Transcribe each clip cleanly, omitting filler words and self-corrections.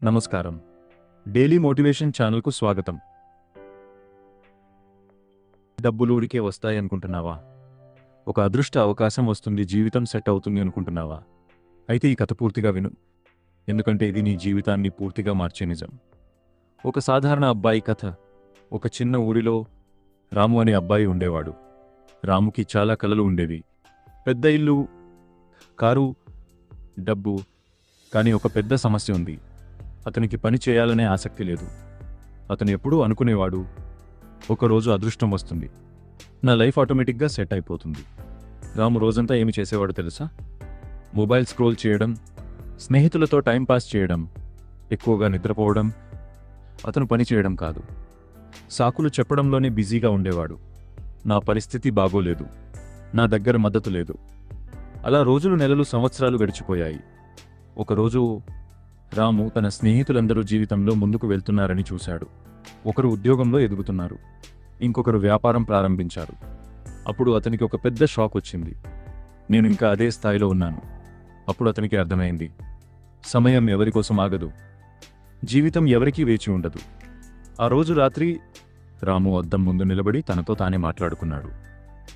నమస్కారం. Daily motivation ఛానల్కు స్వాగతం. డబ్బులు ఊరికే వస్తాయి అనుకుంటున్నావా? ఒక అదృష్ట అవకాశం వస్తుంది, జీవితం సెట్ అవుతుంది అనుకుంటున్నావా? అయితే ఈ కథ పూర్తిగా విను, ఎందుకంటే ఇది నీ జీవితాన్ని పూర్తిగా మార్చే నిజం. ఒక సాధారణ అబ్బాయి కథ. ఒక చిన్న ఊరిలో రాము అనే అబ్బాయి ఉండేవాడు. రాముకి చాలా కలలు ఉండేవి. పెద్ద ఇల్లు, కారు, డబ్బు. కానీ ఒక పెద్ద సమస్య ఉంది. అతనికి పని చేయాలనే ఆసక్తి లేదు. అతను ఎప్పుడూ అనుకునేవాడు, ఒకరోజు అదృష్టం వస్తుంది, నా లైఫ్ ఆటోమేటిక్గా సెట్ అయిపోతుంది. రాము రోజంతా ఏమి చేసేవాడు తెలుసా? మొబైల్ స్క్రోల్ చేయడం, స్నేహితులతో టైంపాస్ చేయడం, ఎక్కువగా నిద్రపోవడం. అతను పని చేయడం కాదు, సాకులు చెప్పడంలోనే బిజీగా ఉండేవాడు. నా పరిస్థితి బాగోలేదు, నా దగ్గర మద్దతు లేదు. అలా రోజులు, నెలలు, సంవత్సరాలు గడిచిపోయాయి. ఒకరోజు రాము తన స్నేహితులందరూ జీవితంలో ముందుకు వెళ్తున్నారని చూశాడు. ఒకరు ఉద్యోగంలో ఎదుగుతున్నారు, ఇంకొకరు వ్యాపారం ప్రారంభించారు. అప్పుడు అతనికి ఒక పెద్ద షాక్ వచ్చింది. నేను ఇంకా అదే స్థాయిలో ఉన్నాను. అప్పుడు అతనికి అర్థమైంది, సమయం ఎవరికోసం ఆగదు, జీవితం ఎవరికీ వేచి ఉండదు. ఆ రోజు రాత్రి రాము అద్దం ముందు నిలబడి తనతో తానే మాట్లాడుకున్నాడు.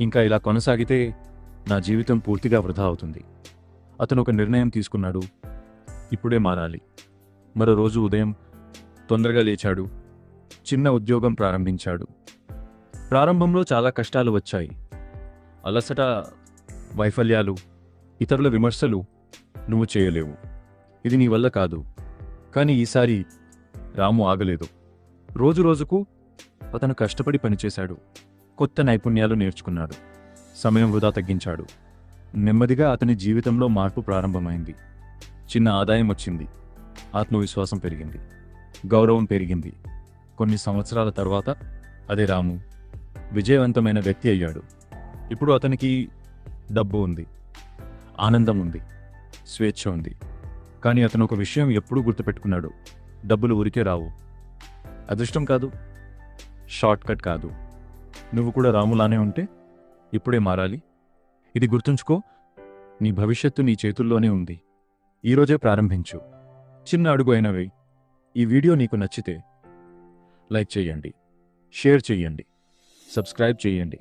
ఇంకా ఇలా కొనసాగితే నా జీవితం పూర్తిగా వృధా అవుతుంది. అతను ఒక నిర్ణయం తీసుకున్నాడు, ఇప్పుడే మారాలి. మరో రోజు ఉదయం తొందరగా లేచాడు, చిన్న ఉద్యోగం ప్రారంభించాడు. ప్రారంభంలో చాలా కష్టాలు వచ్చాయి. అలసట, వైఫల్యాలు, ఇతరుల విమర్శలు. నువ్వు చేయలేవు, ఇది నీ వల్ల కాదు. కానీ ఈసారి రాము ఆగలేదు. రోజు రోజుకు అతను కష్టపడి పనిచేశాడు, కొత్త నైపుణ్యాలు నేర్చుకున్నాడు, సమయం వృధా తగ్గించాడు. నెమ్మదిగా అతని జీవితంలో మార్పు ప్రారంభమైంది. చిన్న ఆదాయం వచ్చింది, ఆత్మవిశ్వాసం పెరిగింది, గౌరవం పెరిగింది. కొన్ని సంవత్సరాల తర్వాత అదే రాము విజయవంతమైన వ్యక్తి అయ్యాడు. ఇప్పుడు అతనికి డబ్బు ఉంది, ఆనందం ఉంది, స్వేచ్ఛ ఉంది. కానీ అతను ఒక విషయం ఎప్పుడూ గుర్తుపెట్టుకున్నాడు, డబ్బులు ఊరికే రావు, అదృష్టం కాదు, షార్ట్ కట్ కాదు. నువ్వు కూడా రాములానే ఉంటే ఇప్పుడే మారాలి. ఇది గుర్తుంచుకో, నీ భవిష్యత్తు నీ చేతుల్లోనే ఉంది. ఈరోజే ప్రారంభించు, చిన్న అడుగు అయినవి. ఈ వీడియో నీకు నచ్చితే లైక్ చేయండి, షేర్ చేయండి, సబ్స్క్రైబ్ చేయండి.